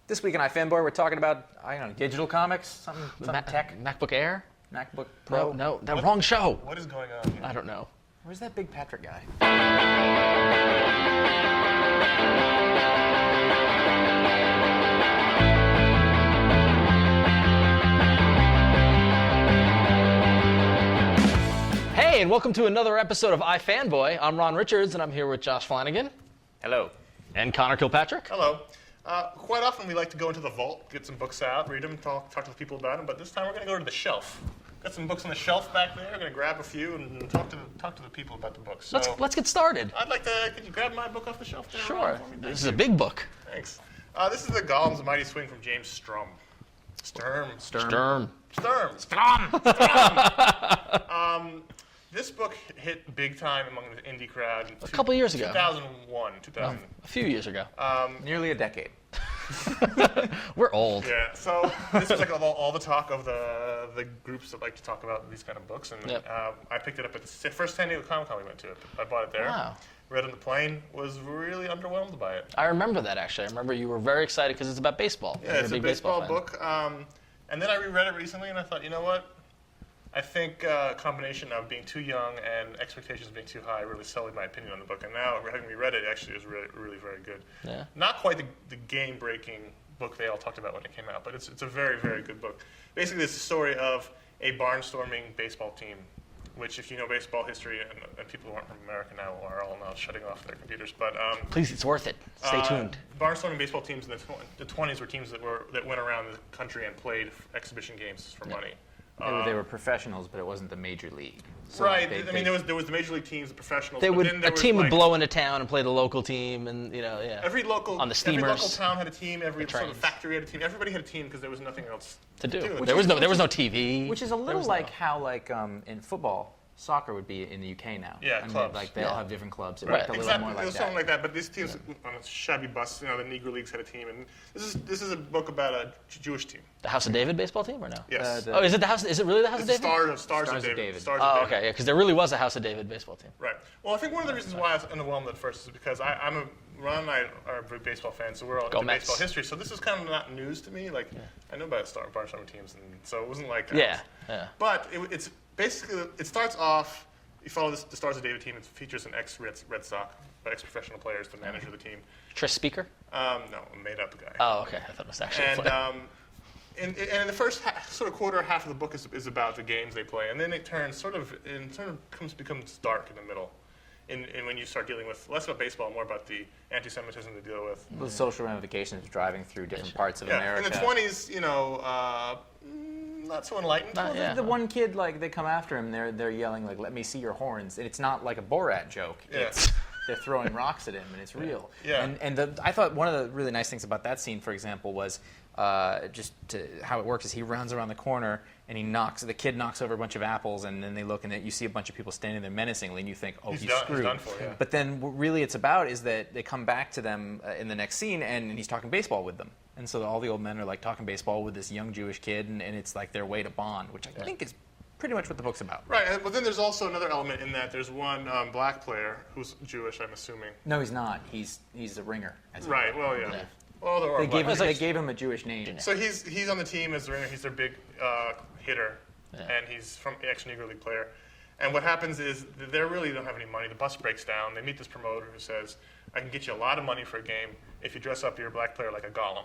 This week on iFanboy, we're talking about, I don't know, digital comics, something tech. MacBook Air? MacBook Pro. No, the wrong show. What is going on here? I don't know. Where's that big Patrick guy? Hey, and welcome to another episode of iFanboy. I'm Ron Richards, and I'm here with Josh Flanagan. Hello. And Conor Kilpatrick. Hello. Quite often we like to go into the vault, get some books out, read them, talk to the people about them, but this time we're going to go to the shelf. Got some books on the shelf back there. We're going to grab a few and talk to the people about the books. So Let's get started. I'd like to, could you grab my book off the shelf there? Sure. Ron, for me? This is a big book. Thanks. This is the Golems' Mighty Swing from James Sturm. Sturm. This book hit big time among the indie crowd. A couple years ago. 2001, 2000. A few years ago. Nearly a decade. We're old. Yeah, so this was like all the talk of the groups that like to talk about these kind of books, and Yep. I picked it up at the first San Diego Comic-Con we went to. I bought it there. Wow. Read it on the plane. Was really underwhelmed by it. I remember that, actually. I remember you were very excited because it's about baseball. Yeah, You're it's a big baseball fan. book. And then I reread it recently, and I thought, you know what? I think a combination of being too young and expectations being too high really sullied my opinion on the book. And now, having reread it, actually is really, really very good. Yeah. Not quite the game-breaking book they all talked about when it came out, but it's a very, very good book. Basically, it's the story of a barnstorming baseball team, which, if you know baseball history, and people who aren't from America now are all now shutting off their computers, but Please, it's worth it. Stay tuned. barnstorming baseball teams in the 20s were teams that went around the country and played exhibition games for money. They were professionals, but it wasn't the major league. So Right. they- I mean, there was the major league teams, the professionals. They but would then there a was, team would like, blow into town and play the local team, and Every local on the Every local steamers, town had a team. Every the sort of trains. factory had a team. Everybody had a team because there was nothing else to do. Which There was is- no TV. Which is a There little was like no- how in football, soccer would be in the UK now. Yeah, I mean, clubs. like they Yeah. all have different clubs. It Right. worked a little Exactly. more It like was that. something like that. But these teams on a shabby bus, the Negro Leagues had a team, and this is a book about a Jewish team. The House of David baseball team, or no? Yes. Oh, is it the House? Is it really the House It's of David? Stars of David. Stars Oh, of David. okay, yeah, because there really was a House of David baseball team. Right. Well, I think one of the reasons why I was underwhelmed at first is because Ron and I are big baseball fans, so we're all Go into Mets. baseball history. So this is kind of not news to me. Like, I know about barnstorming teams, and so it wasn't like that. Yeah. But it's basically, it starts off, you follow the Stars of David team. It features an ex-Red Sox, ex-professional players, the manager of the team. Tris Speaker? No, a made-up guy. Oh, okay. I thought it was actually a And player. and in the first sort of quarter, half of the book is about the games they play, and then it turns becomes dark in the middle. And when you start dealing with less about baseball, more about the anti-Semitism they deal with. The social ramifications driving through different parts of Yeah, America. in the 20s, not so enlightened. Yeah. The one kid, like, they come after him, they're yelling, like, let me see your horns. And it's not like a Borat joke. Yeah. It's, they're throwing rocks at him, and it's real. Yeah. And I thought one of the really nice things about that scene, for example, was how it works is he runs around the corner, and the kid knocks over a bunch of apples, and then they look, and you see a bunch of people standing there menacingly, and you think, oh, he's screwed. He's done for, yeah. But then what really it's about is that they come back to them in the next scene, and he's talking baseball with them. And so all the old men are like talking baseball with this young Jewish kid, and it's like their way to bond, which I think is pretty much what the book's about. Right, but then there's also another element in that there's one black player who's Jewish, I'm assuming. No, he's not. He's a ringer. as it Right, were. well, yeah. Yeah. Well, there are They black they gave him a Jewish name. So he's on the team as the ringer. He's their big hitter, Yeah. and he's from ex-Negro League player. And what happens is they really don't have any money. The bus breaks down. They meet this promoter who says, "I can get you a lot of money for a game if you dress up your black player like a golem."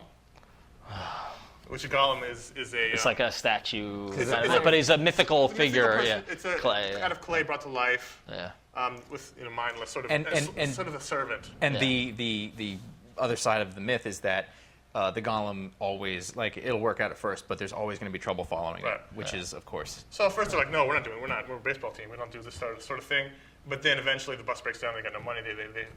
Which a golem is a. It's like a statue, it's but he's a mythical it's a mythical figure. person. Yeah. It's a clay. out of clay brought to life. Yeah. With mindless sort of And- sort of a servant. And Yeah. the other side of the myth is that the golem always, like, it'll work out at first, but there's always going to be trouble following Right. it, which is, of course. So at first they're like, no, we're a baseball team. We don't do this sort of thing. But then eventually the bus breaks down. They got no money.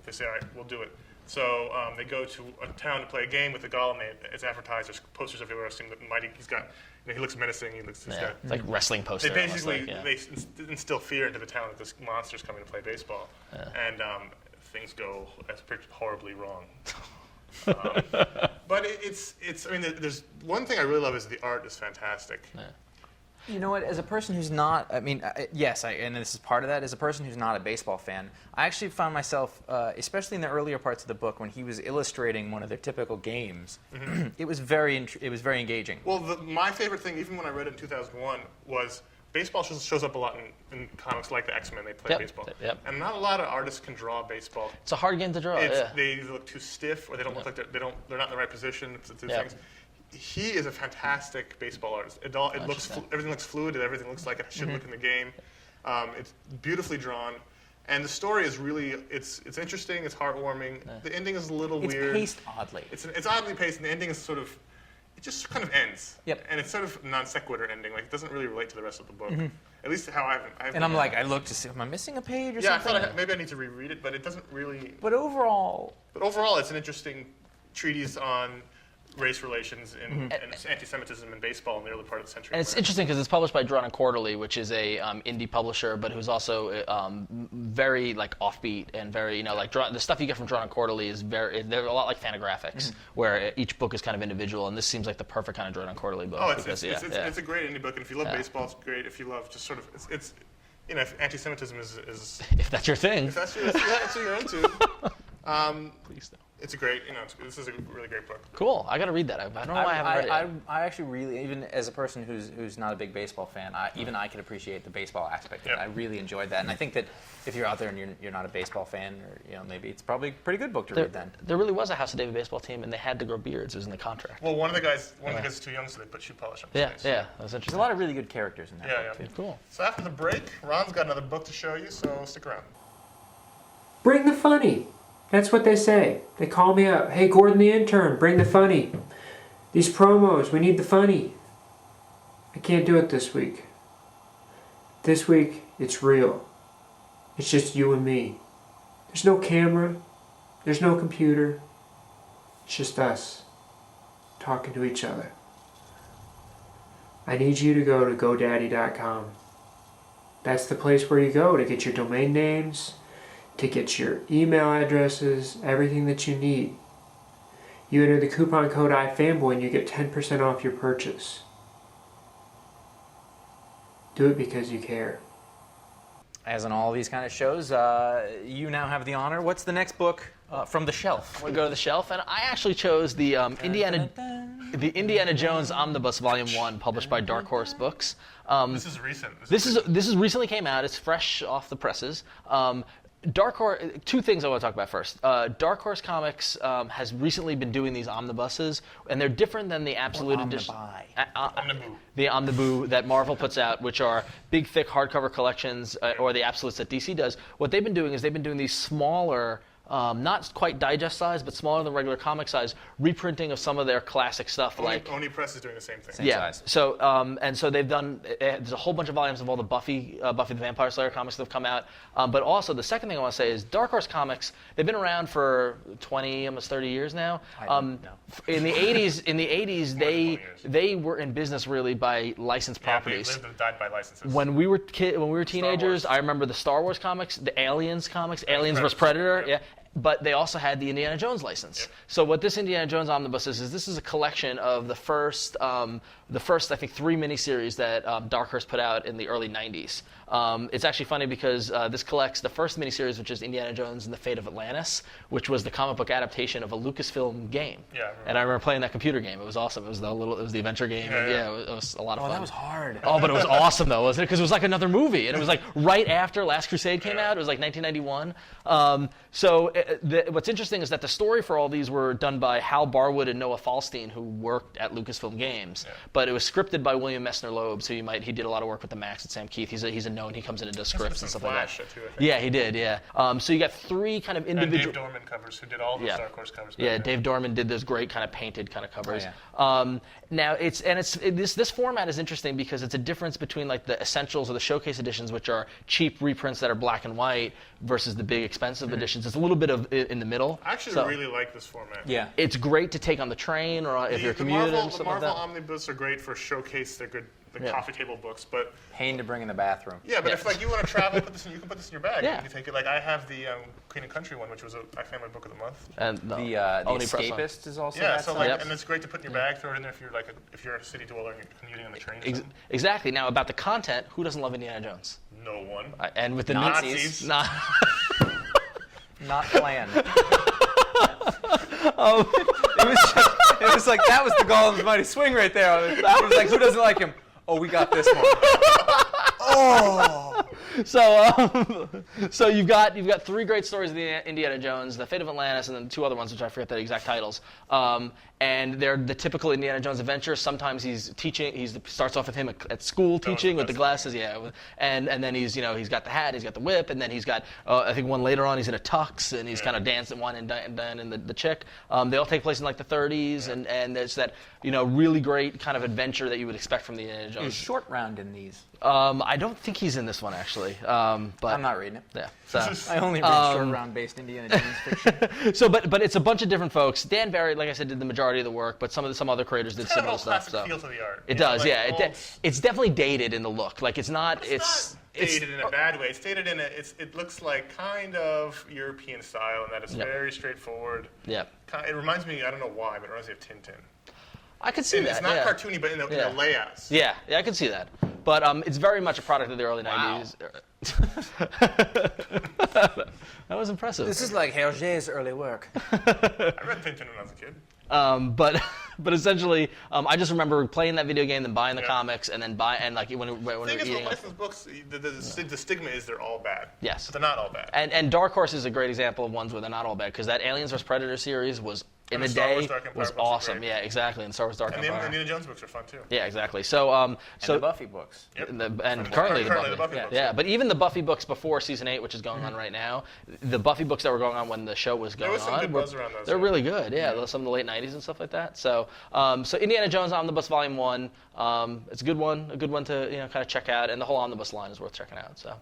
They say, all right, we'll do it. So they go to a town to play a game with the golem. It's advertised. There's posters everywhere. Seeing that mighty. He looks menacing. He's Yeah. got. It's like wrestling poster. They almost basically like, yeah. they instill fear into the town that this monster's coming to play baseball, and things go horribly wrong. But it's. I mean, there's one thing I really love is the art is fantastic. Yeah. You know what? As a person who's not, I mean, yes, and this is part of that. As a person who's not a baseball fan, I actually found myself, especially in the earlier parts of the book, when he was illustrating one of their typical games, it was very engaging. Well, my favorite thing, even when I read it in 2001, was baseball shows up a lot in comics like the X-Men. They play baseball, and not a lot of artists can draw baseball. It's a hard game to draw. They either look too stiff, or they don't look like they're not in the right position to do things. He is a fantastic baseball artist. Everything looks fluid. Everything looks like it should look in the game. It's beautifully drawn, and the story is really it's interesting. It's heartwarming. The ending is a little weird. It's paced oddly. It's oddly paced, and the ending is sort of it just kind of ends. Yep. And it's sort of non sequitur ending. Like it doesn't really relate to the rest of the book. At least how I've. And I'm like, I looked to see, am I missing a page or something? Yeah, I thought maybe I need to reread it, but it doesn't really. But overall, it's an interesting treatise on race relations and anti-Semitism in baseball in the early part of the century. And it's interesting because it's published by Drawn and Quarterly, which is a indie publisher, but who's also very like offbeat and very like the stuff you get from Drawn and Quarterly is they're a lot like Fantagraphics, where each book is kind of individual, and this seems like the perfect kind of Drawn and Quarterly book. Oh, it's a great indie book, and if you love baseball, it's great. If you love just sort of it's if anti-Semitism is if that's your thing, if that's what you're into. Please don't. It's a great, this is a really great book. Cool. I got to read that. I don't know why I haven't read it. I actually really, even as a person who's not a big baseball fan, even I can appreciate the baseball aspect of it. I really enjoyed that, and I think that if you're out there and you're not a baseball fan, or maybe it's probably a pretty good book to read then. There really was a House of David baseball team, and they had to grow beards. It was in the contract. Well, one of the guys is too young, so they put shoe polish on his face. Yeah, that was interesting. There's a lot of really good characters in that book too. Cool. So after the break, Ron's got another book to show you, so stick around. Bring the funny. That's what they say. They call me up. Hey, Gordon the intern, bring the funny. These promos, we need the funny. I can't do it this week. This week, it's real. It's just you and me. There's no camera. There's no computer. It's just us talking to each other. I need you to go to GoDaddy.com. That's the place where you go to get your domain names, to get your email addresses, everything that you need. You enter the coupon code iFanboy and you get 10% off your purchase. Do it because you care. As in all these kind of shows, you now have the honor. What's the next book from the shelf? I'm going to go to the shelf, and I actually chose the Indiana Jones Omnibus Volume 1, published by Dark Horse Books. This is recent. This is recently came out. It's fresh off the presses. Dark Horse. Two things I want to talk about first. Dark Horse Comics has recently been doing these omnibuses, and they're different than the Absolute Edition. The Omnibus that Marvel puts out, which are big, thick hardcover collections, or the Absolutes that DC does. What they've been doing is they've been doing these smaller. Not quite digest size, but smaller than regular comic size, reprinting of some of their classic stuff. Oni Press is doing the same thing. Same size. So and so they've done. There's a whole bunch of volumes of all the Buffy the Vampire Slayer comics that have come out. But also the second thing I want to say is Dark Horse Comics. They've been around for 20, almost 30 years now. In the 80s, they were in business really by licensed properties. They lived and died by licenses. When we were teenagers, I remember the Star Wars comics, the Aliens comics, Aliens vs. Predator. Yeah. But they also had the Indiana Jones license. Yep. So what this Indiana Jones omnibus is this is a collection of the first I think 3 miniseries that Dark Horse put out in the early 90s. It's actually funny because this collects the first miniseries, which is Indiana Jones and the Fate of Atlantis, which was the comic book adaptation of a Lucasfilm game. Yeah, and I remember playing that computer game. It was awesome. It was the adventure game. It was a lot of fun. Oh, that was hard. Oh, but it was awesome though, wasn't it? Because it was like another movie, and it was like right after Last Crusade came out. It was like 1991. What's interesting is that the story for all these were done by Hal Barwood and Noah Falstein, who worked at Lucasfilm Games. Yeah. But it was scripted by William Messner Loeb, so he did a lot of work with the Max and Sam Keith. He's a known. He comes in and does scripts and stuff like that. Too, I think. Yeah, he did. Yeah. So you got 3 kind of individual. And Dave Dorman covers, who did all those Dark Horse covers. Yeah, Dave Dorman did those great kind of painted kind of covers. Oh, yeah. Now this format is interesting because it's a difference between like the essentials or the showcase editions, which are cheap reprints that are black and white, versus the big expensive editions. It's a little bit of in the middle. I actually really like this format. Yeah. It's great to take on the train or if you're commuting. The Marvel Omnibus are great for showcase their good the coffee table books, but Pain to bring in the bathroom. yeah, but if like you want to travel, you can put this in your bag. Yeah. You can take it. Like I have the Queen and Country one, which was a iFanboy book of the month. And The Only press on. Escapist is also Yeah, that so side? like, Yep. and it's great to put in your bag. Throw it in there if you're like if you're a city dweller and you're commuting on the train. Exactly. Now about the content, who doesn't love Indiana Jones? No one. And with the Nazis. new, nah, Not planned. It was like, that was the Golem's Mighty Swing right there. It was like, who doesn't like him? Oh, we got this one. So you've got 3 great stories of the Indiana Jones, The Fate of Atlantis, and then 2 other ones which I forget the exact titles. And they're the typical Indiana Jones adventure. Sometimes he's teaching. He starts off with him at school teaching with the glasses, and then he's got the hat, he's got the whip, and then he's got I think one later on he's in a tux and he's kind of dancing one and the chick. They all take place in like the 30s, and there's that really great kind of adventure that you would expect from the Indiana Jones. He's short round in these. I don't think he's in this one actually. But I'm not reading it. Yeah. So. I only read short round based Indiana Jones fiction. So, but it's a bunch of different folks. Dan Barry, like I said, did the majority of the work, but some other creators did It's kind of similar an old stuff. classic So feel to the art. it does, Like yeah. It's definitely dated in the look. Like it's not. It's dated in a bad way. It's dated in it looks like kind of European style, and that it's very straightforward. Yeah. It reminds me, I don't know why, but it reminds me of Tintin. I could see that. It's not yeah. cartoony, but in the layouts. Yeah, I can see that. But it's very much a product of the early 90s. That was impressive. This is like Hergé's early work. I read Tintin when I was a kid. But essentially, I just remember playing that video game, then buying the comics, and then when we The were thing is, eating. with licensed books, the stigma is they're all bad. Yes. But they're not all bad. And Dark Horse is a great example of ones where they're not all bad, because that Aliens vs. Predator series was in And the the Star Wars day Dark Empire was books are awesome. great. Yeah, exactly. And Star Wars Dark And the Empire. Indiana Jones books are fun too. Yeah, exactly. So And the Buffy books. Yep. and currently the Buffy. Buffy books. Yeah, but even the Buffy books before season 8, which is going on right now, the Buffy books that were going on when the show was going was some on, good buzz around those, they're yeah. really good. Yeah, some of the late 90s and stuff like that. So, so Indiana Jones Omnibus Volume 1, it's a good one to kind of check out, and the whole Omnibus line is worth checking out. So,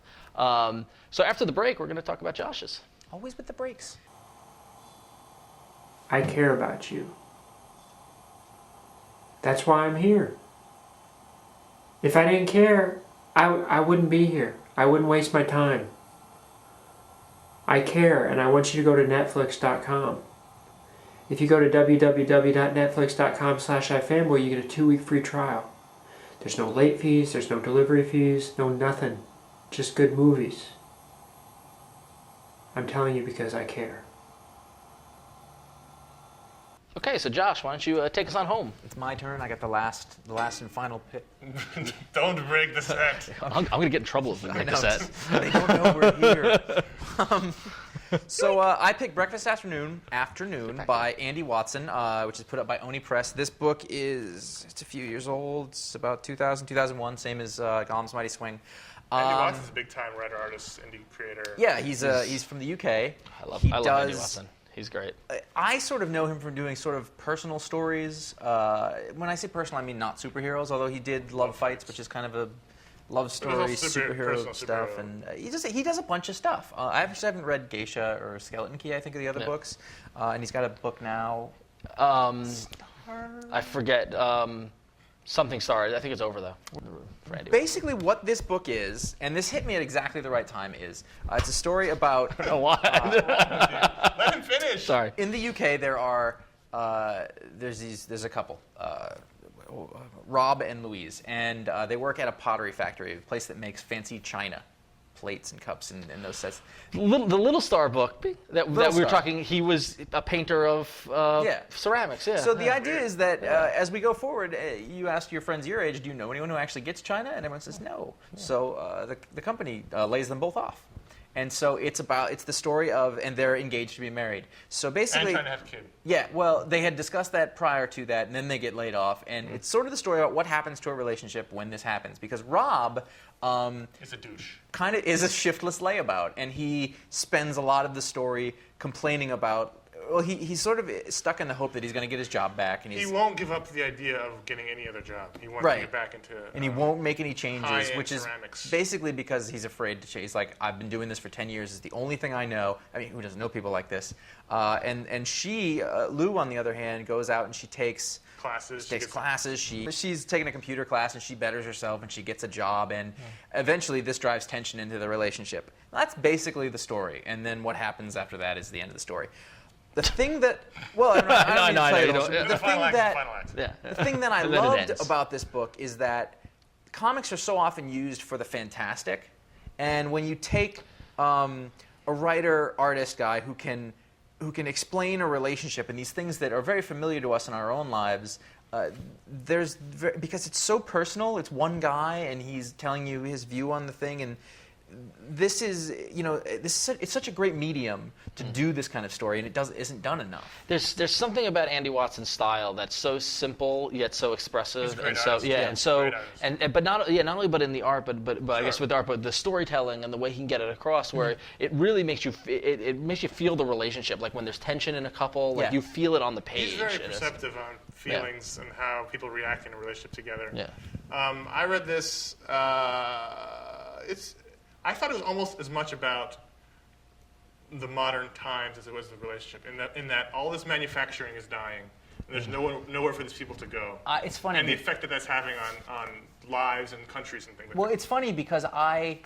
so after the break, we're going to talk about Josh's. Always with the breaks. I care about you. That's why I'm here. If I didn't care, I wouldn't be here. I wouldn't waste my time. I care, and I want you to go to Netflix.com. If you go to www.netflix.com/iFanboy, you get a 2-week free trial. There's no late fees, there's no delivery fees, no nothing. Just good movies. I'm telling you because I care. Okay, so Josh, why don't you take us on home? It's my turn. I got the last and final pick. Don't break the set. I'm going to get in trouble if we break the set. They don't know we're here. So I picked Breakfast Afternoon by Andi Watson, which is put up by Oni Press. This book it's a few years old. It's about 2000, 2001, same as Golem's Mighty Swing. Andy Watson's a big-time writer, artist, indie creator. Yeah, he's from the UK. I love Andy Watson. He's great. I sort of know him from doing sort of personal stories. When I say personal, I mean not superheroes, although he did Love Fights, which is kind of a love story, superhero stuff. superhero. And he does a bunch of stuff. I actually haven't read Geisha or Skeleton Key, I think, are the other books. And he's got a book now. I forget. Something Star. I think it's over, though, for Andy. Basically, what this book is, and this hit me at exactly the right time, is it's a story about... Let him finish. Sorry. In the UK, there's a couple, Rob and Louise, and they work at a pottery factory, a place that makes fancy china, plates and cups and those sets. The Little Star book that we were talking, he was a painter of ceramics. Yeah. So the idea is that as we go forward, you ask your friends your age, do you know anyone who actually gets china? And everyone says no. Yeah. So the company lays them both off. And so it's the story of, and they're engaged to be married. So basically, and trying to have a kid. Yeah, well, they had discussed that prior to that, and then they get laid off. And it's sort of the story about what happens to a relationship when this happens. Because Rob is a douche. Kind of is a shiftless layabout, and he spends a lot of the story complaining about Well, he's sort of stuck in the hope that he's going to get his job back, and he won't give up the idea of getting any other job. He wants to get back into. And he won't make any changes, which is ceramics. basically because he's afraid to change. He's like, I've been doing this for 10 years. It's the only thing I know. I mean, who doesn't know people like this? And she, Lou, on the other hand, goes out and she takes classes. She's taking a computer class and she betters herself and she gets a job, and eventually this drives tension into the relationship. That's basically the story, and then what happens after that is the end of the story. The thing that, well, the thing that I loved about this book is that comics are so often used for the fantastic, and when you take a writer, artist guy who can explain a relationship and these things that are very familiar to us in our own lives, because it's so personal. It's one guy and he's telling you his view on the thing, and this is, it's such a great medium to do this kind of story, and isn't done enough. There's something about Andi Watson's style that's so simple yet so expressive, but not only in the art, but I guess with the art, but the storytelling and the way he can get it across, where it really makes you it makes you feel the relationship, like when there's tension in a couple, like you feel it on the page. He's very perceptive on feelings and how people react in a relationship together. Yeah. I read this. I thought it was almost as much about the modern times as it was the relationship. In that all this manufacturing is dying, and there's nowhere for these people to go. It's funny, and the effect that that's having on lives and countries and things. Well, it's funny because I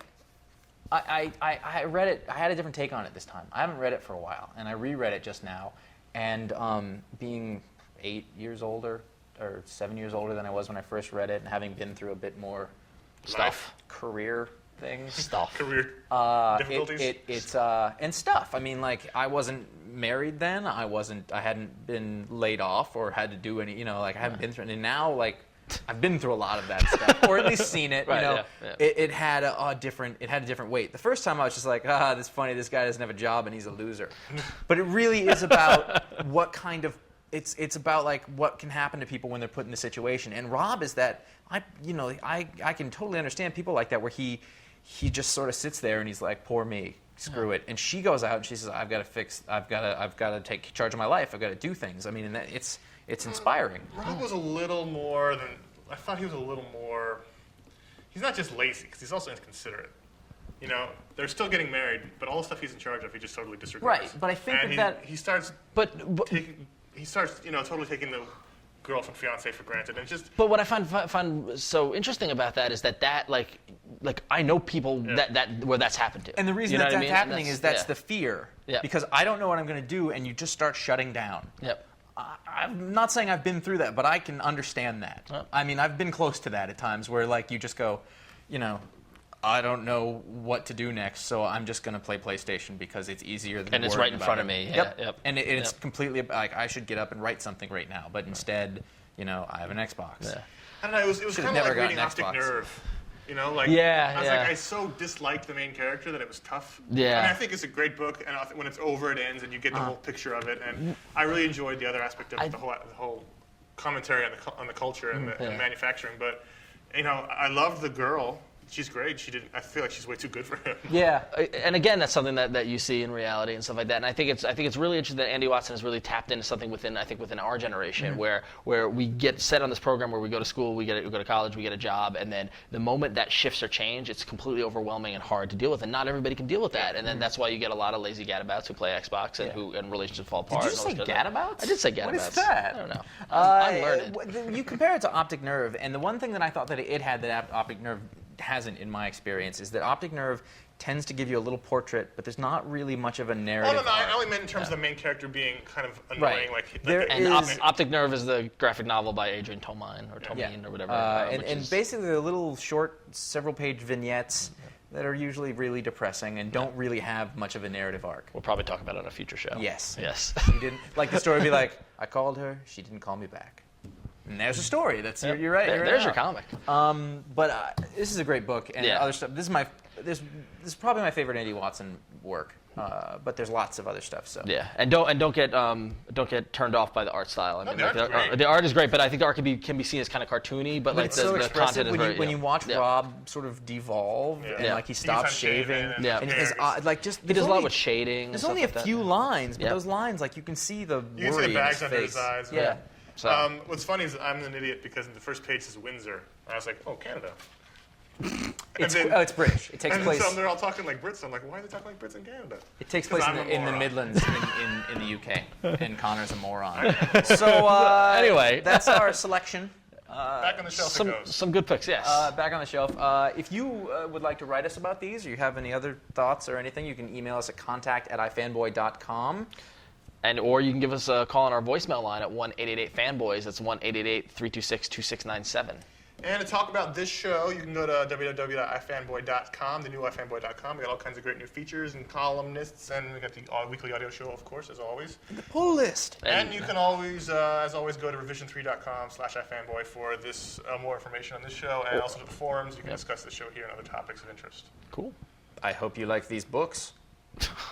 read it. I had a different take on it this time. I haven't read it for a while, and I reread it just now. And being 8 years older or 7 years older than I was when I first read it, and having been through a bit more career things, career difficulties, and stuff. I mean, like, I wasn't married then. I hadn't been laid off or had to do any. I haven't been through it. And now, like, I've been through a lot of that stuff, or at least seen it. It had a different weight. The first time I was just like, this is funny. This guy doesn't have a job and he's a loser. But it really is about what kind of. It's about like what can happen to people when they're put in the situation. And Rob is that. I can totally understand people like that, where he just sort of sits there and he's like, poor me, screw it. And she goes out and she says, I've got to take charge of my life. I've got to do things. I mean, and it's inspiring. Rob was a little more than, I thought he was a little more, he's not just lazy, because he's also inconsiderate. They're still getting married, but all the stuff he's in charge of, he just totally disregards. Right, but I think and he starts totally taking the girlfriend, fiance for granted, and just. But what I find so interesting about that is that like I know people that where that's happened to. And the reason that's happening is that's the fear. Yeah. Because I don't know what I'm going to do, and you just start shutting down. Yep. I'm not saying I've been through that, but I can understand that. Yep. I mean, I've been close to that at times, where like you just go, I don't know what to do next, so I'm just going to play PlayStation because it's easier than. And it's right in front of me. Yep. And it's completely like I should get up and write something right now, but instead, I have an Xbox. Yeah. I don't know. It was kind of like reading Optic Nerve. I was like, I so disliked the main character that it was tough. Yeah. I mean, I think it's a great book, and when it's over, it ends, and you get the whole picture of it. And I really enjoyed the other aspect of it, the whole commentary on the culture and the manufacturing. But I loved the girl. She's great. I feel like she's way too good for him. Yeah, and again, that's something that you see in reality and stuff like that. And I think it's really interesting that Andi Watson has really tapped into something within our generation, where we get set on this program where we go to school, we go to college, we get a job, and then the moment that shifts or change, it's completely overwhelming and hard to deal with, and not everybody can deal with that. And then that's why you get a lot of lazy gadabouts who play Xbox and relationships fall apart. Did you say gadabouts? I did say gadabouts. What is that? I don't know. I'm learned. You compare it to Optic Nerve, and the one thing that I thought that it had that Optic Nerve hasn't, in my experience, is that Optic Nerve tends to give you a little portrait, but there's not really much of a narrative. No, I only meant in terms of the main character being kind of annoying. Right. Optic Nerve is the graphic novel by Adrian Tomine or whatever. And basically, the little short, several-page vignettes that are usually really depressing and don't really have much of a narrative arc. We'll probably talk about it on a future show. Yes. She didn't like the story. Would be like, I called her, she didn't call me back. And there's a story. You're right. There's your comic. But this is a great book, and other stuff. This is probably my favorite Andi Watson work. but there's lots of other stuff. So Yeah, and don't get turned off by the art style. I mean, the art's great. the art is great, but I think the art can be seen as kind of cartoony. But like it's so the expressive content is when very you when you watch yeah. Rob sort of devolve and Yeah. like he He stops gets unshaven shaving. and Yeah. And his hair is- like just He does a lot with shading. There's and only a stuff like few that. lines, but Yeah. those lines like you can see the You can see worry the bags in under his his face. eyes. Yeah. So What's funny is I'm an idiot because the first page says Windsor. And I was like, oh, Canada. It's British. It takes And place. so they're all talking like Brits. I'm like, why are they talking like Brits in Canada? It takes 'Cause place I'm a in the moron. Midlands in the UK, and Connor's a moron. So Anyway. that's our selection. Back on the shelf it goes. some good picks, yes. Back on the shelf. If you would like to write us about these, or you have any other thoughts or anything, you can email us at contact@ifanboy.com. Or you can give us a call on our voicemail line at 1-888-FANBOYS. That's 1-888-326-2697. And to talk about this show, you can go to www.ifanboy.com, the new ifanboy.com. We got all kinds of great new features and columnists, and we got the weekly audio show, of course, as always. The pull list. And you can always, as always, go to revision3.com/ifanboy for this more information on this show, and also to the forums. You can discuss the show here and other topics of interest. Cool. I hope you like these books.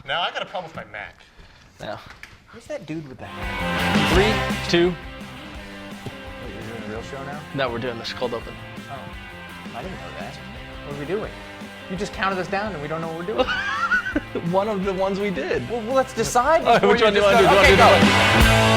Now, I got a problem with my Mac. Now, Who's that dude with that? 3, 2. Wait, you're doing a real show now? No, we're doing this cold open. Oh, I didn't know that. What are we doing? You just counted us down and we don't know what we're doing. One of the ones we did. Well, let's decide. All right, before which one do you just want to do? go. Do you Okay, want to do go. that one?